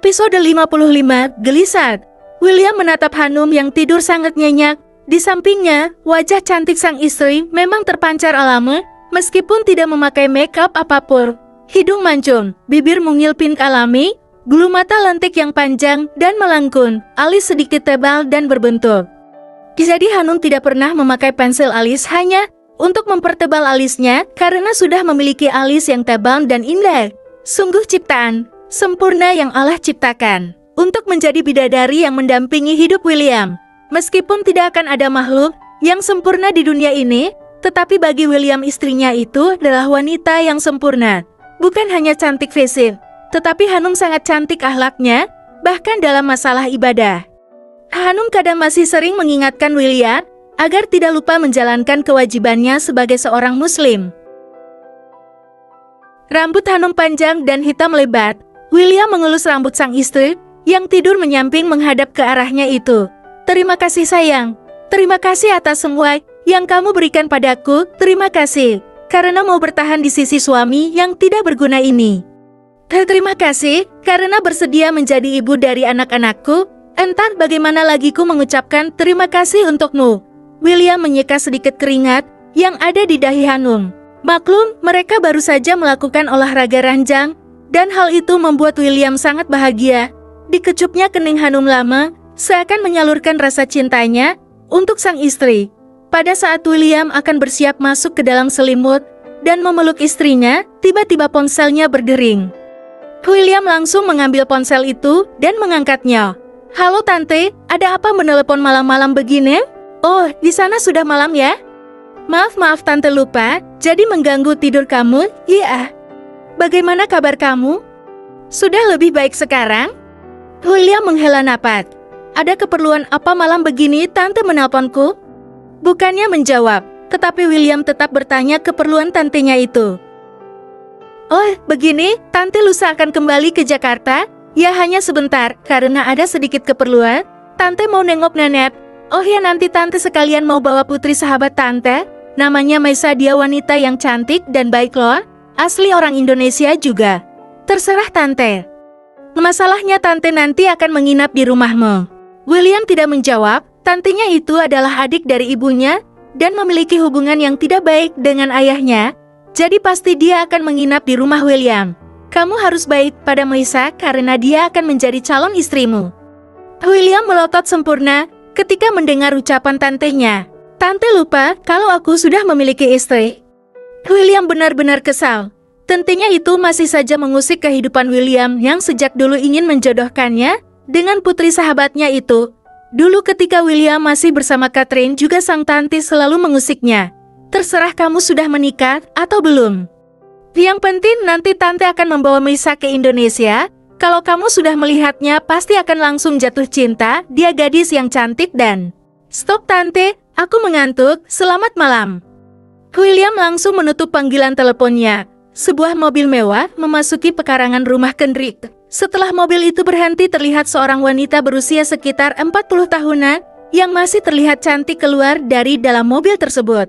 Episode 55, Gelisah. William menatap Hanum yang tidur sangat nyenyak. Di sampingnya, wajah cantik sang istri memang terpancar alami, meskipun tidak memakai make-up apapun. Hidung mancung, bibir mungil pink alami, bulu mata lentik yang panjang dan melengkung, alis sedikit tebal dan berbentuk. Jadi Hanum tidak pernah memakai pensil alis hanya untuk mempertebal alisnya karena sudah memiliki alis yang tebal dan indah. Sungguh ciptaan sempurna yang Allah ciptakan untuk menjadi bidadari yang mendampingi hidup William. Meskipun tidak akan ada makhluk yang sempurna di dunia ini, tetapi bagi William istrinya itu adalah wanita yang sempurna. Bukan hanya cantik fisik, tetapi Hanum sangat cantik akhlaknya, bahkan dalam masalah ibadah. Hanum kadang masih sering mengingatkan William agar tidak lupa menjalankan kewajibannya sebagai seorang muslim. Rambut Hanum panjang dan hitam lebat. William mengelus rambut sang istri yang tidur menyamping menghadap ke arahnya itu. Terima kasih sayang. Terima kasih atas semua yang kamu berikan padaku. Terima kasih karena mau bertahan di sisi suami yang tidak berguna ini. Terima kasih karena bersedia menjadi ibu dari anak-anakku. Entah bagaimana lagi ku mengucapkan terima kasih untukmu. William menyeka sedikit keringat yang ada di dahi Hanum. Maklum, mereka baru saja melakukan olahraga ranjang, dan hal itu membuat William sangat bahagia. Dikecupnya kening Hanum lama, seakan menyalurkan rasa cintanya untuk sang istri. Pada saat William akan bersiap masuk ke dalam selimut dan memeluk istrinya, tiba-tiba ponselnya berdering. William langsung mengambil ponsel itu dan mengangkatnya. Halo tante, ada apa menelepon malam-malam begini? Oh, di sana sudah malam ya? Maaf tante lupa, jadi mengganggu tidur kamu? Iya. Bagaimana kabar kamu? Sudah lebih baik sekarang? William menghela napas. Ada keperluan apa malam begini tante menelponku? Bukannya menjawab, tetapi William tetap bertanya keperluan tantenya itu. Oh, begini, tante lusa akan kembali ke Jakarta? Ya hanya sebentar, karena ada sedikit keperluan. Tante mau nengok nenek. Oh ya nanti tante sekalian mau bawa putri sahabat tante. Namanya Maisa, dia wanita yang cantik dan baik loh. Asli orang Indonesia juga. Terserah tante. Masalahnya tante nanti akan menginap di rumahmu. William tidak menjawab. Tantenya itu adalah adik dari ibunya dan memiliki hubungan yang tidak baik dengan ayahnya. Jadi pasti dia akan menginap di rumah William. Kamu harus baik pada Maisa karena dia akan menjadi calon istrimu. William melotot sempurna ketika mendengar ucapan tantenya. Tante lupa kalau aku sudah memiliki istri. William benar-benar kesal. Tentunya itu masih saja mengusik kehidupan William yang sejak dulu ingin menjodohkannya dengan putri sahabatnya itu. Dulu ketika William masih bersama Catherine juga sang tante selalu mengusiknya. Terserah kamu sudah menikah atau belum. Yang penting nanti tante akan membawa Maisa ke Indonesia. Kalau kamu sudah melihatnya pasti akan langsung jatuh cinta. Dia gadis yang cantik dan... Stop tante, aku mengantuk. Selamat malam. William langsung menutup panggilan teleponnya. Sebuah mobil mewah memasuki pekarangan rumah Kendrick. Setelah mobil itu berhenti, terlihat seorang wanita berusia sekitar 40 tahunan yang masih terlihat cantik keluar dari dalam mobil tersebut.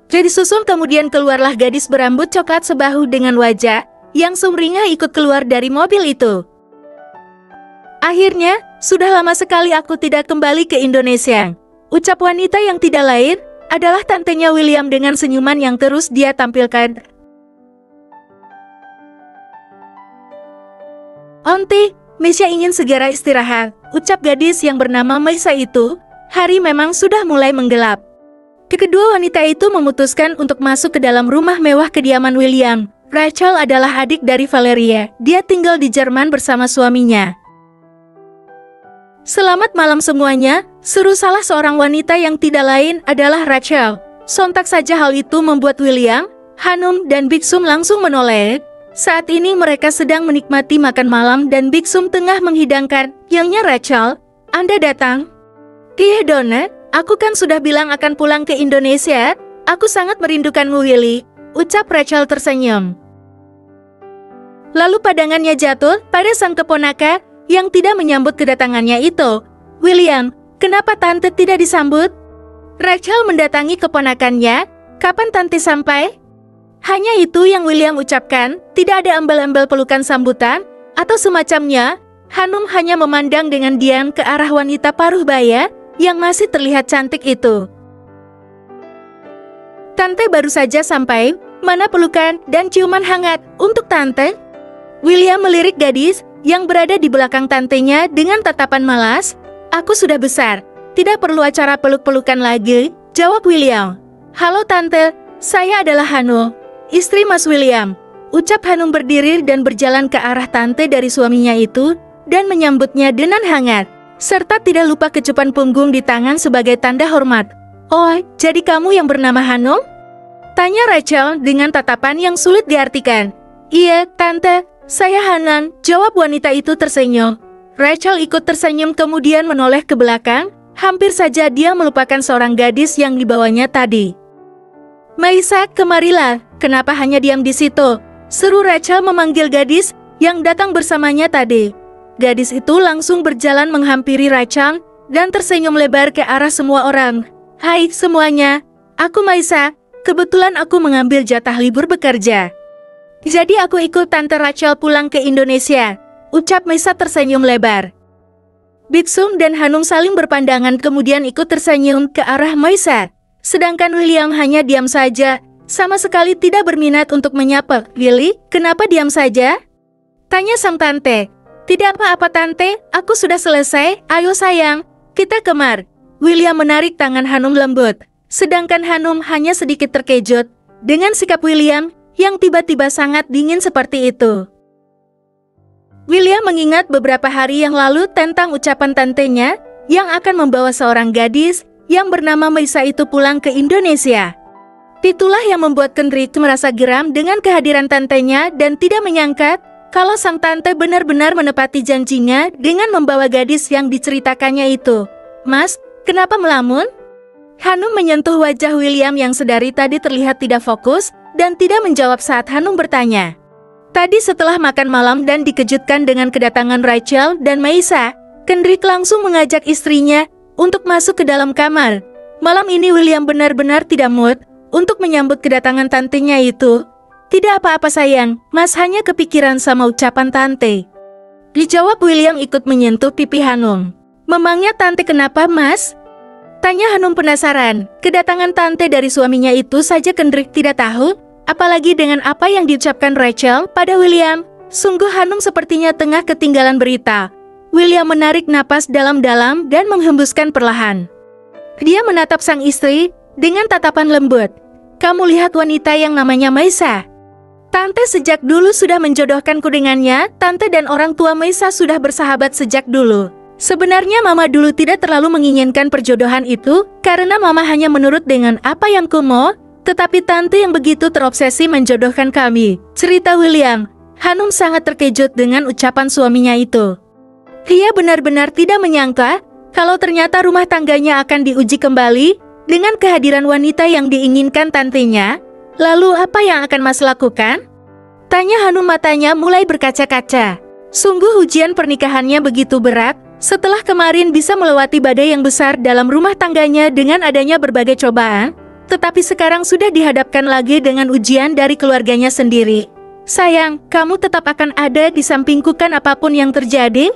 Jadi susul kemudian keluarlah gadis berambut coklat sebahu dengan wajah yang sumringah ikut keluar dari mobil itu. Akhirnya, sudah lama sekali aku tidak kembali ke Indonesia. Ucap wanita yang tidak lain adalah tantenya William dengan senyuman yang terus dia tampilkan. Onti, Maisa ingin segera istirahat, ucap gadis yang bernama Maisa itu. Hari memang sudah mulai menggelap. Kedua wanita itu memutuskan untuk masuk ke dalam rumah mewah kediaman William. Rachel adalah adik dari Valeria. Dia tinggal di Jerman bersama suaminya. Selamat malam semuanya, seru salah seorang wanita yang tidak lain adalah Rachel. Sontak saja hal itu membuat William, Hanum, dan Biksum langsung menoleh. Saat ini mereka sedang menikmati makan malam dan Biksum tengah menghidangkan. Yangnya Rachel, Anda datang? Iya Donna, aku kan sudah bilang akan pulang ke Indonesia. Aku sangat merindukanmu Willy, ucap Rachel tersenyum. Lalu pandangannya jatuh pada sang keponakan yang tidak menyambut kedatangannya itu. William, kenapa tante tidak disambut? Rachel mendatangi keponakannya. Kapan tante sampai? Hanya itu yang William ucapkan, tidak ada embel-embel pelukan sambutan atau semacamnya. Hanum hanya memandang dengan diam ke arah wanita paruh baya yang masih terlihat cantik itu. Tante baru saja sampai, mana pelukan dan ciuman hangat untuk tante? William melirik gadis yang berada di belakang tantenya dengan tatapan malas. Aku sudah besar, tidak perlu acara peluk-pelukan lagi, jawab William. Halo tante, saya adalah Hanum, istri Mas William. Ucap Hanum berdiri dan berjalan ke arah tante dari suaminya itu dan menyambutnya dengan hangat, serta tidak lupa kecupan punggung di tangan sebagai tanda hormat. Oh, jadi kamu yang bernama Hanum? Tanya Rachel dengan tatapan yang sulit diartikan. Iya, tante, saya Hanan, jawab wanita itu tersenyum. Rachel ikut tersenyum kemudian menoleh ke belakang, hampir saja dia melupakan seorang gadis yang dibawanya tadi. Maisa, kemarilah, kenapa hanya diam di situ? Seru Rachel memanggil gadis yang datang bersamanya tadi. Gadis itu langsung berjalan menghampiri Rachel dan tersenyum lebar ke arah semua orang. Hai semuanya, aku Maisa, kebetulan aku mengambil jatah libur bekerja. Jadi aku ikut Tante Rachel pulang ke Indonesia, ucap Maisa tersenyum lebar. Bitsum dan Hanum saling berpandangan kemudian ikut tersenyum ke arah Maisa. Sedangkan William hanya diam saja, sama sekali tidak berminat untuk menyapa. Willy, kenapa diam saja? Tanya sang tante. Tidak apa-apa tante, aku sudah selesai, ayo sayang, kita kemar. William menarik tangan Hanum lembut, sedangkan Hanum hanya sedikit terkejut dengan sikap William yang tiba-tiba sangat dingin seperti itu. William mengingat beberapa hari yang lalu tentang ucapan tantenya yang akan membawa seorang gadis yang bernama Maisa itu pulang ke Indonesia. Itulah yang membuat Kendrick merasa geram dengan kehadiran tantenya dan tidak menyangka kalau sang tante benar-benar menepati janjinya dengan membawa gadis yang diceritakannya itu. Mas, kenapa melamun? Hanum menyentuh wajah William yang sedari tadi terlihat tidak fokus dan tidak menjawab saat Hanum bertanya. Tadi setelah makan malam dan dikejutkan dengan kedatangan Rachel dan Maisa, Kendrick langsung mengajak istrinya untuk masuk ke dalam kamar. Malam ini William benar-benar tidak mood untuk menyambut kedatangan tantenya itu. Tidak apa-apa sayang, Mas hanya kepikiran sama ucapan tante. Dijawab William ikut menyentuh pipi Hanum. Memangnya tante kenapa Mas? Tanya Hanum penasaran. Kedatangan tante dari suaminya itu saja Kendrick tidak tahu, apalagi dengan apa yang diucapkan Rachel pada William. Sungguh Hanum sepertinya tengah ketinggalan berita. William menarik napas dalam-dalam dan menghembuskan perlahan. Dia menatap sang istri dengan tatapan lembut. Kamu lihat wanita yang namanya Maisa? Tante sejak dulu sudah menjodohkanku dengannya. Tante dan orang tua Maisa sudah bersahabat sejak dulu. Sebenarnya Mama dulu tidak terlalu menginginkan perjodohan itu karena Mama hanya menurut dengan apa yang ku mau. Tetapi Tante yang begitu terobsesi menjodohkan kami, cerita William. Hanum sangat terkejut dengan ucapan suaminya itu. Dia benar-benar tidak menyangka kalau ternyata rumah tangganya akan diuji kembali dengan kehadiran wanita yang diinginkan tantenya. Lalu apa yang akan Mas lakukan? Tanya Hanum, matanya mulai berkaca-kaca. Sungguh ujian pernikahannya begitu berat setelah kemarin bisa melewati badai yang besar dalam rumah tangganya dengan adanya berbagai cobaan. Tetapi sekarang sudah dihadapkan lagi dengan ujian dari keluarganya sendiri. Sayang, kamu tetap akan ada di sampingku kan apapun yang terjadi?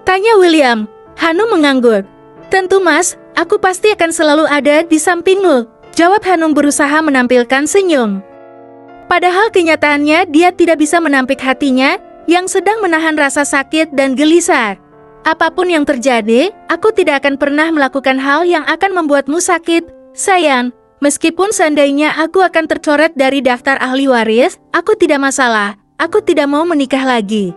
Tanya William. Hanum mengangguk. Tentu Mas, aku pasti akan selalu ada di sampingmu, jawab Hanum berusaha menampilkan senyum. Padahal kenyataannya dia tidak bisa menampik hatinya yang sedang menahan rasa sakit dan gelisah. Apapun yang terjadi, aku tidak akan pernah melakukan hal yang akan membuatmu sakit, sayang. Meskipun seandainya aku akan tercoret dari daftar ahli waris, aku tidak masalah. Aku tidak mau menikah lagi.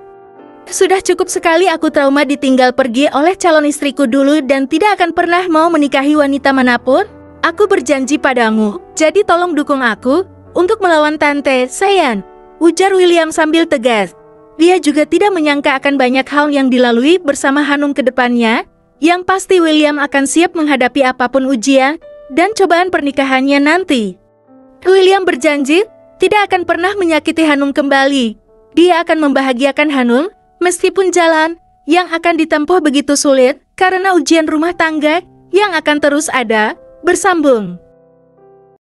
Sudah cukup sekali aku trauma ditinggal pergi oleh calon istriku dulu dan tidak akan pernah mau menikahi wanita manapun. Aku berjanji padamu, jadi tolong dukung aku untuk melawan tante, sayang, ujar William sambil tegas. Dia juga tidak menyangka akan banyak hal yang dilalui bersama Hanum ke depannya, yang pasti William akan siap menghadapi apapun ujian dan cobaan pernikahannya nanti. William berjanji tidak akan pernah menyakiti Hanum kembali. Dia akan membahagiakan Hanum meskipun jalan yang akan ditempuh begitu sulit karena ujian rumah tangga yang akan terus ada bersambung.